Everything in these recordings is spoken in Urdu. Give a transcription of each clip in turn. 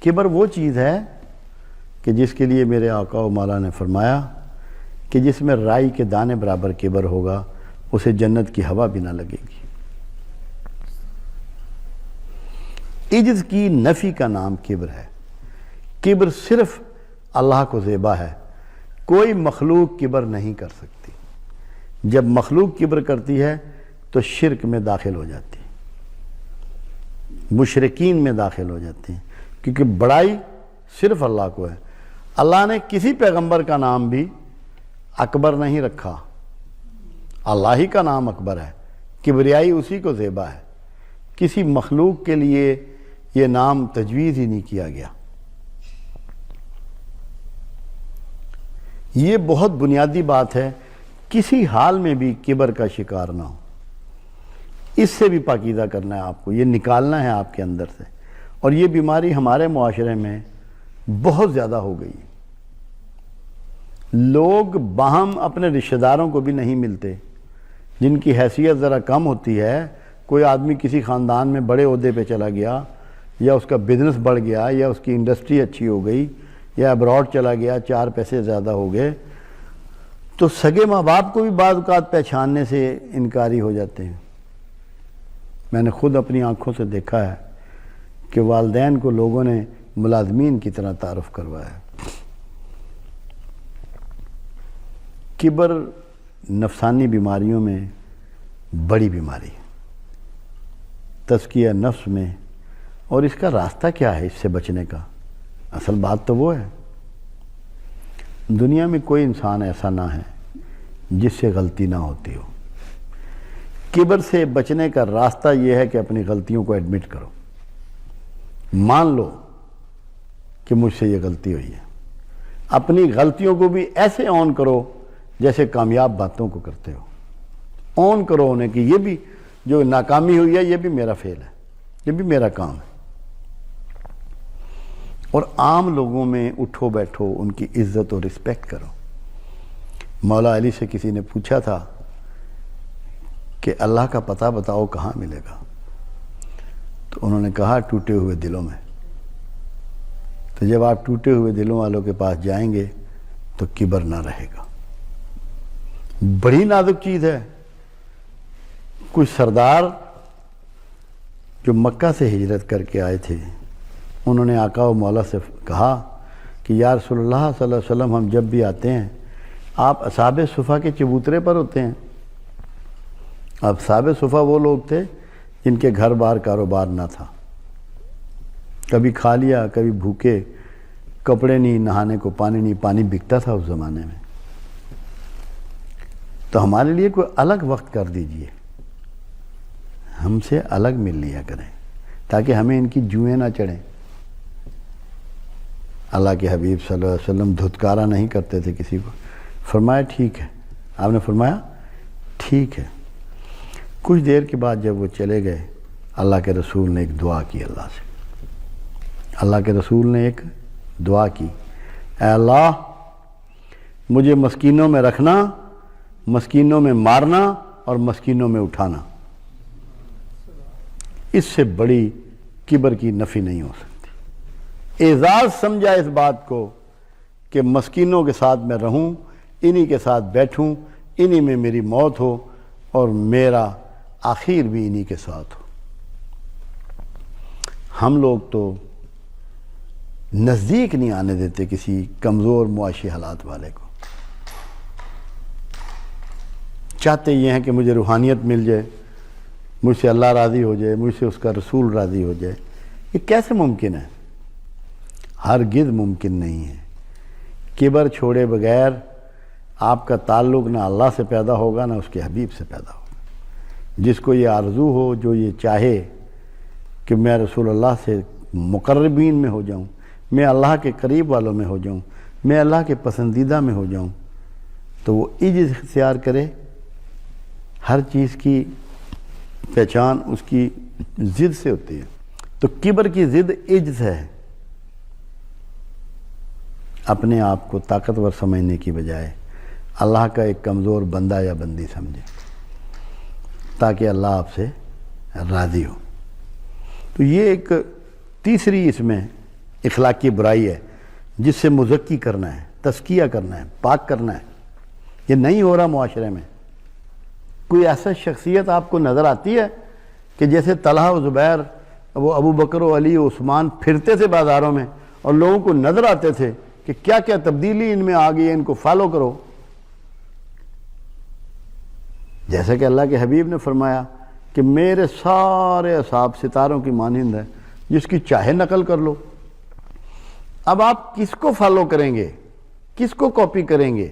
کبر وہ چیز ہے کہ جس کے لیے میرے آقا و مولا نے فرمایا کہ جس میں رائی کے دانے برابر کبر ہوگا اسے جنت کی ہوا بھی نہ لگے گی۔ عجز کی نفی کا نام کبر ہے۔ کبر صرف اللہ کو زیبا ہے، کوئی مخلوق کبر نہیں کر سکتی۔ جب مخلوق کبر کرتی ہے تو شرک میں داخل ہو جاتی ہے، مشرکین میں داخل ہو جاتے ہیں، کیونکہ بڑائی صرف اللہ کو ہے۔ اللہ نے کسی پیغمبر کا نام بھی اکبر نہیں رکھا، اللہ ہی کا نام اکبر ہے، کبریائی اسی کو زیبا ہے۔ کسی مخلوق کے لیے یہ نام تجویز ہی نہیں کیا گیا۔ یہ بہت بنیادی بات ہے، کسی حال میں بھی کبر کا شکار نہ ہو۔ اس سے بھی پاکیزہ کرنا ہے آپ کو، یہ نکالنا ہے آپ کے اندر سے۔ اور یہ بیماری ہمارے معاشرے میں بہت زیادہ ہو گئی ہے۔ لوگ باہم اپنے رشتہ داروں کو بھی نہیں ملتے، جن کی حیثیت ذرا کم ہوتی ہے۔ کوئی آدمی کسی خاندان میں بڑے عہدے پہ چلا گیا، یا اس کا بزنس بڑھ گیا، یا اس کی انڈسٹری اچھی ہو گئی، یا ابراڈ چلا گیا، چار پیسے زیادہ ہو گئے، تو سگے ماں باپ کو بھی بعض اوقات پہچاننے سے انکاری ہو جاتے ہیں۔ میں نے خود اپنی آنکھوں سے دیکھا ہے کہ والدین کو لوگوں نے ملازمین کی طرح تعارف کروایا ہے۔ کبر نفسانی بیماریوں میں بڑی بیماری ہے، تزکیہ نفس میں۔ اور اس کا راستہ کیا ہے اس سے بچنے کا؟ اصل بات تو وہ ہے، دنیا میں کوئی انسان ایسا نہ ہے جس سے غلطی نہ ہوتی ہو۔ کبر سے بچنے کا راستہ یہ ہے کہ اپنی غلطیوں کو ایڈمٹ کرو، مان لو کہ مجھ سے یہ غلطی ہوئی ہے۔ اپنی غلطیوں کو بھی ایسے آن کرو جیسے کامیاب باتوں کو کرتے ہو۔ آن کرو انہیں کہ یہ بھی جو ناکامی ہوئی ہے یہ بھی میرا فیل ہے، یہ بھی میرا کام ہے۔ اور عام لوگوں میں اٹھو بیٹھو، ان کی عزت اور رسپیکٹ کرو۔ مولا علی سے کسی نے پوچھا تھا کہ اللہ کا پتہ بتاؤ کہاں ملے گا، تو انہوں نے کہا ٹوٹے ہوئے دلوں میں۔ تو جب آپ ٹوٹے ہوئے دلوں والوں کے پاس جائیں گے تو کبر نہ رہے گا۔ بڑی نازک چیز ہے۔ کچھ سردار جو مکہ سے ہجرت کر کے آئے تھے، انہوں نے آقا و مولا سے کہا کہ یا رسول اللہ صلی اللہ علیہ وسلم، ہم جب بھی آتے ہیں آپ اصحاب صفا کے چبوترے پر ہوتے ہیں۔ اب اصحاب صفا وہ لوگ تھے جن کے گھر بار کاروبار نہ تھا، کبھی کھا لیا کبھی بھوکے، کپڑے نہیں، نہانے کو پانی نہیں، پانی بکتا تھا اس زمانے میں۔ تو ہمارے لیے کوئی الگ وقت کر دیجئے، ہم سے الگ مل لیا کریں تاکہ ہمیں ان کی جوئیں نہ چڑھیں۔ اللہ کے حبیب صلی اللہ علیہ وسلم دھتکارا نہیں کرتے تھے کسی کو۔ فرمایا ٹھیک ہے، آپ نے فرمایا ٹھیک ہے۔ کچھ دیر کے بعد جب وہ چلے گئے، اللہ کے رسول نے ایک دعا کی اللہ سے۔ اللہ کے رسول نے ایک دعا کی، اے اللہ مجھے مسکینوں میں رکھنا، مسکینوں میں مارنا اور مسکینوں میں اٹھانا۔ اس سے بڑی کبر کی نفی نہیں ہو سکتی۔ اعزاز سمجھا اس بات کو کہ مسکینوں کے ساتھ میں رہوں، انہی کے ساتھ بیٹھوں، انہی میں میری موت ہو اور میرا آخر بھی انہی کے ساتھ ہو۔ ہم لوگ تو نزدیک نہیں آنے دیتے کسی کمزور معاشی حالات والے کو۔ چاہتے یہ ہیں کہ مجھے روحانیت مل جائے، مجھ سے اللہ راضی ہو جائے، مجھ سے اس کا رسول راضی ہو جائے۔ یہ کیسے ممکن ہے؟ ہرگز ممکن نہیں ہے۔ کبر چھوڑے بغیر آپ کا تعلق نہ اللہ سے پیدا ہوگا نہ اس کے حبیب سے پیدا ہوگا۔ جس کو یہ آرزو ہو، جو یہ چاہے کہ میں رسول اللہ سے مقربین میں ہو جاؤں، میں اللہ کے قریب والوں میں ہو جاؤں، میں اللہ کے پسندیدہ میں ہو جاؤں، تو وہ عجز اختیار کرے۔ ہر چیز کی پہچان اس کی ضد سے ہوتی ہے۔ تو کبر کی ضد عجز ہے۔ اپنے آپ کو طاقتور سمجھنے کی بجائے اللہ کا ایک کمزور بندہ یا بندی سمجھے تاکہ اللہ آپ سے راضی ہو۔ تو یہ ایک تیسری اس میں اخلاقی برائی ہے جس سے مزکی کرنا ہے، تزکیہ کرنا ہے، پاک کرنا ہے. یہ نہیں ہو رہا معاشرے میں. کوئی ایسا شخصیت آپ کو نظر آتی ہے کہ جیسے طلحہ و زبیر، وہ ابو بکر و علی و عثمان پھرتے تھے بازاروں میں اور لوگوں کو نظر آتے تھے کہ کیا کیا تبدیلی ان میں آ گئی ہے، ان کو فالو کرو. جیسا کہ اللہ کے حبیب نے فرمایا کہ میرے سارے اصحاب ستاروں کی مانند ہے، جس کی چاہے نقل کر لو. اب آپ کس کو فالو کریں گے، کس کو کاپی کریں گے؟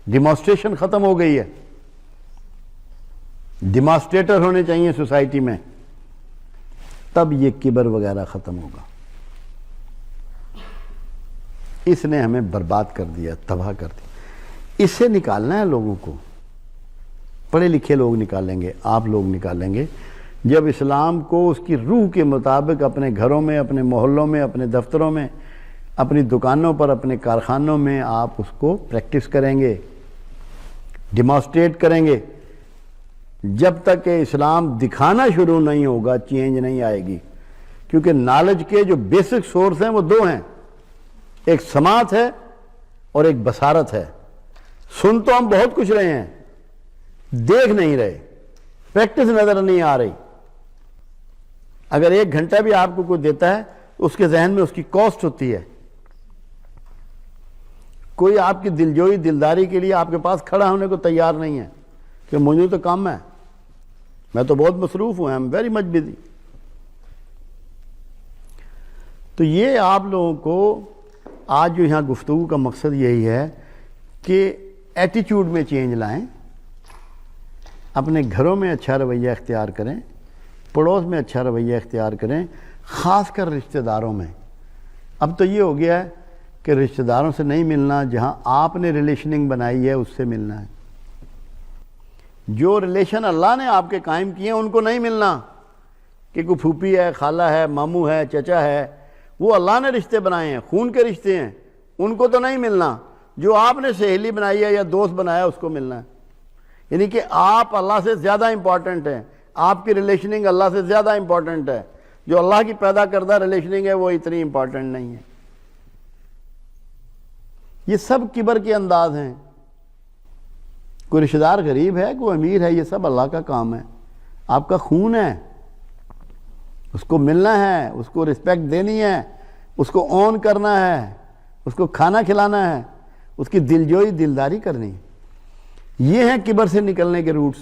ڈیمانسٹریشن ختم ہو گئی ہے. ڈیمانسٹریٹر ہونے چاہیے سوسائٹی میں، تب یہ کبر وغیرہ ختم ہوگا. اس نے ہمیں برباد کر دیا، تباہ کر دیا. اس سے نکالنا ہے لوگوں کو. پڑھے لکھے لوگ نکالیں گے، آپ لوگ نکالیں گے جب اسلام کو اس کی روح کے مطابق اپنے گھروں میں، اپنے محلوں میں، اپنے دفتروں میں، اپنی دکانوں پر، اپنے کارخانوں میں آپ اس کو پریکٹس کریں گے، ڈیمانسٹریٹ کریں گے. جب تک کہ اسلام دکھانا شروع نہیں ہوگا چینج نہیں آئے گی. کیونکہ نالج کے جو بیسک سورس ہیں وہ دو ہیں، ایک سماعت ہے اور ایک بصارت ہے. سن تو ہم بہت کچھ رہے ہیں، دیکھ نہیں رہے، پریکٹس نظر نہیں آ رہی. اگر 1 گھنٹہ بھی آپ کو کوئی دیتا ہے تو اس کے ذہن میں اس کی کاسٹ ہوتی ہے. کوئی آپ کی دلجوئی دلداری کے لیے آپ کے پاس کھڑا ہونے کو تیار نہیں ہے کہ مجھے تو کام ہے، میں تو بہت مصروف ہوں، I'm very much busy. تو یہ آپ لوگوں کو آج جو یہاں گفتگو کا مقصد یہی ہے کہ ایٹیچیوڈ میں چینج لائیں، اپنے گھروں میں اچھا رویہ اختیار کریں، پڑوس میں اچھا رویہ اختیار کریں، خاص کر رشتہ داروں میں. اب تو یہ ہو گیا ہے کہ رشتہ داروں سے نہیں ملنا، جہاں آپ نے ریلیشننگ بنائی ہے اس سے ملنا ہے. جو ریلیشن اللہ نے آپ کے قائم کیے ہیں ان کو نہیں ملنا. کہ کوئی پھوپھی ہے، خالہ ہے، ماموں ہے، چچا ہے، وہ اللہ نے رشتے بنائے ہیں، خون کے رشتے ہیں، ان کو تو نہیں ملنا. جو آپ نے سہیلی بنائی ہے یا دوست بنایا اس کو ملنا ہے. یعنی کہ آپ اللہ سے زیادہ امپورٹنٹ ہیں، آپ کی ریلیشننگ اللہ سے زیادہ امپورٹنٹ ہے. جو اللہ کی پیدا کردہ ریلیشننگ ہے وہ اتنی امپورٹنٹ نہیں ہے. یہ سب کبر کے انداز ہیں. کوئی رشتہ دار غریب ہے، کوئی امیر ہے، یہ سب اللہ کا کام ہے. آپ کا خون ہے، اس کو ملنا ہے، اس کو رسپیکٹ دینی ہے، اس کو اون کرنا ہے، اس کو کھانا کھلانا ہے، اس کی دلجوئی دلداری کرنی. یہ ہیں کبر سے نکلنے کے روٹس.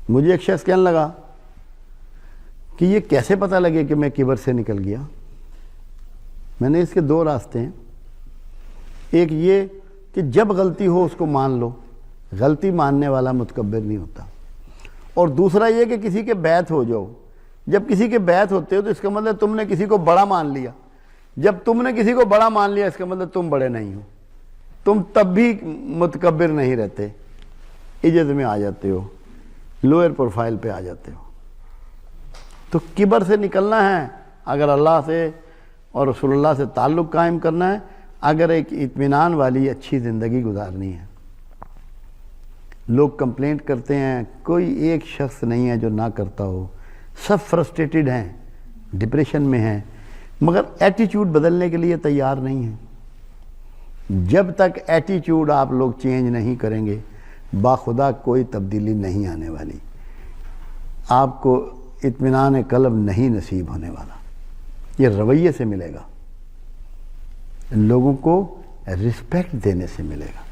مجھے ایک شخص کہنے لگا کہ یہ کیسے پتہ لگے کہ میں کبر سے نکل گیا. میں نے اس کے 2 راستے ہیں. ایک یہ کہ جب غلطی ہو اس کو مان لو، غلطی ماننے والا متکبر نہیں ہوتا. اور دوسرا یہ کہ کسی کے بیعت ہو جاؤ. جب کسی کے بیعت ہوتے ہو تو اس کا مطلب تم نے کسی کو بڑا مان لیا. جب تم نے کسی کو بڑا مان لیا اس کا مطلب تم بڑے نہیں ہو. تم تب بھی متکبر نہیں رہتے، عجز میں آ جاتے ہو، لوئر پروفائل پہ آ جاتے ہو. تو کبر سے نکلنا ہے اگر اللہ سے اور رسول اللہ سے تعلق قائم کرنا ہے، اگر ایک اطمینان والی اچھی زندگی گزارنی ہے. لوگ کمپلینٹ کرتے ہیں، کوئی ایک شخص نہیں ہے جو نہ کرتا ہو. سب فرسٹریٹڈ ہیں، ڈپریشن میں ہیں، مگر ایٹیچیوڈ بدلنے کے لیے تیار نہیں ہیں. جب تک ایٹیچیوڈ آپ لوگ چینج نہیں کریں گے باخدا کوئی تبدیلی نہیں آنے والی. آپ کو اطمینان قلب نہیں نصیب ہونے والا. یہ رویے سے ملے گا، لوگوں کو رسپیکٹ دینے سے ملے گا.